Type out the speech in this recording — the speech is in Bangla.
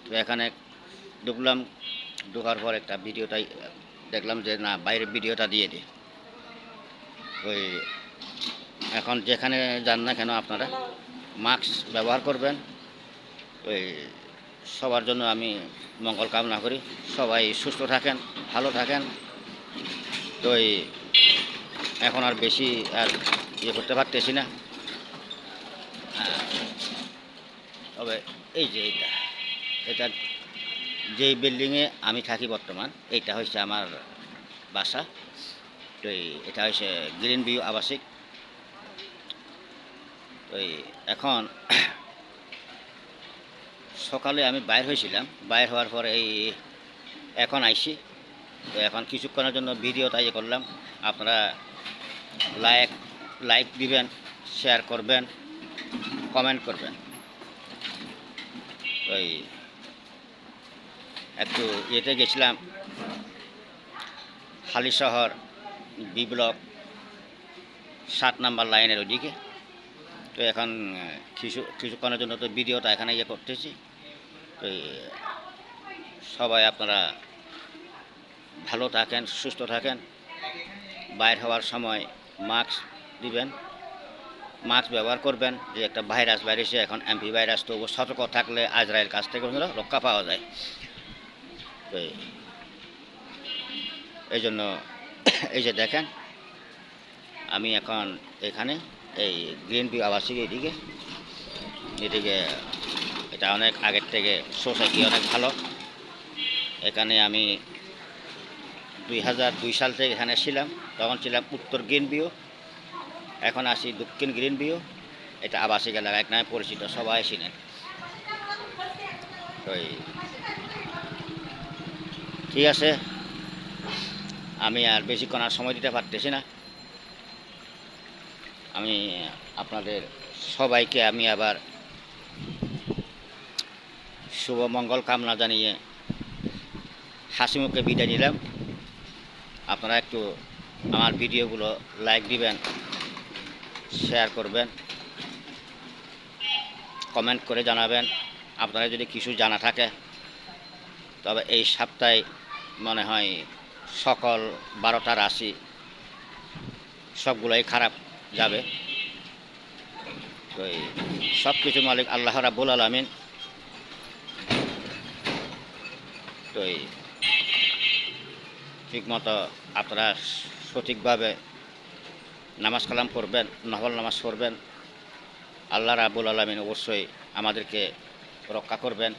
তো এখানে ঢুকলাম, ঢোকার পর একটা ভিডিওটাই দেখলাম যে না বাইরের ভিডিওটা দিয়ে দিই। ওই এখন যেখানে যান না কেন আপনারা মাস্ক ব্যবহার করবেন। ওই সবার জন্য আমি মঙ্গল কামনা করি, সবাই সুস্থ থাকেন, ভালো থাকেন। তো এখন আর বেশি আর ইয়ে করতে পারতেছি না। তবে এই যে এটা যেই বিল্ডিংয়ে আমি থাকি বর্তমান, এইটা হচ্ছে আমার বাসা। তো এটা হচ্ছে গ্রিন ভিউ আবাসিক। তো এখন সকালে আমি বাইর হয়েছিলাম, বাইর হওয়ার পরে এখন আইসি। তো এখন কিছুক্ষণের জন্য ভিডিওটা ইয়ে করলাম। আপনারা লাইক দিবেন, শেয়ার করবেন, কমেন্ট করবেন। ওই একটু ইয়েতে গেছিলাম, হালিশহর বি ব্লক 7 নাম্বার লাইনের ওইদিকে। তো এখন কিছুক্ষণের জন্য তো ভিডিওটা এখানে ইয়ে করতেছি। তো সবাই আপনারা ভালো থাকেন, সুস্থ থাকেন। বাইর হওয়ার সময় মাস্ক দিবেন, মাস্ক ব্যবহার করবেন। যে একটা ভাইরাস বাইরেছে এখন, এমপি ভাইরাস, তো সতর্ক থাকলে আজরায়েল কাছ থেকে রক্ষা পাওয়া যায়। তো এই জন্য এই যে দেখেন আমি এখন এখানে এই গ্রিন ভিউ আবাসিক এদিকে এটা অনেক আগের থেকে সোসাইটি অনেক ভালো। এখানে আমি 2002 সাল থেকে এখানে ছিলাম, তখন ছিলাম উত্তর গ্রিন ভিউ, এখন আসি দক্ষিণ গ্রিন ভিউ। এটা আবাসিক এলাকা, এক নামে পরিচিত, সবাই চিনেন। তো ঠিক আছে, আমি আর বেশিক্ষণ আর সময় দিতে পারতেছি না। আমি আপনাদের সবাইকে আমি আবার শুভ মঙ্গল কামনা জানিয়ে হাসি মুখে বিদায় নিলাম। আপনারা একটু আমার ভিডিওগুলো লাইক দিবেন, শেয়ার করবেন, কমেন্ট করে জানাবেন আপনারা যদি কিছু জানা থাকে। তবে এই সপ্তাহে মনে হয় সকল 12টা রাশি সবগুলোই খারাপ যাবে। তো সব কিছু মালিক আল্লাহ রাব্বুল আলামিন। তো ঠিকমতো আপনারা সঠিকভাবে নামাজ কালাম পড়বেন, নফল নামাজ পড়বেন। আল্লাহ রাব্বুল আলামিন অবশ্যই আমাদেরকে রক্ষা করবেন।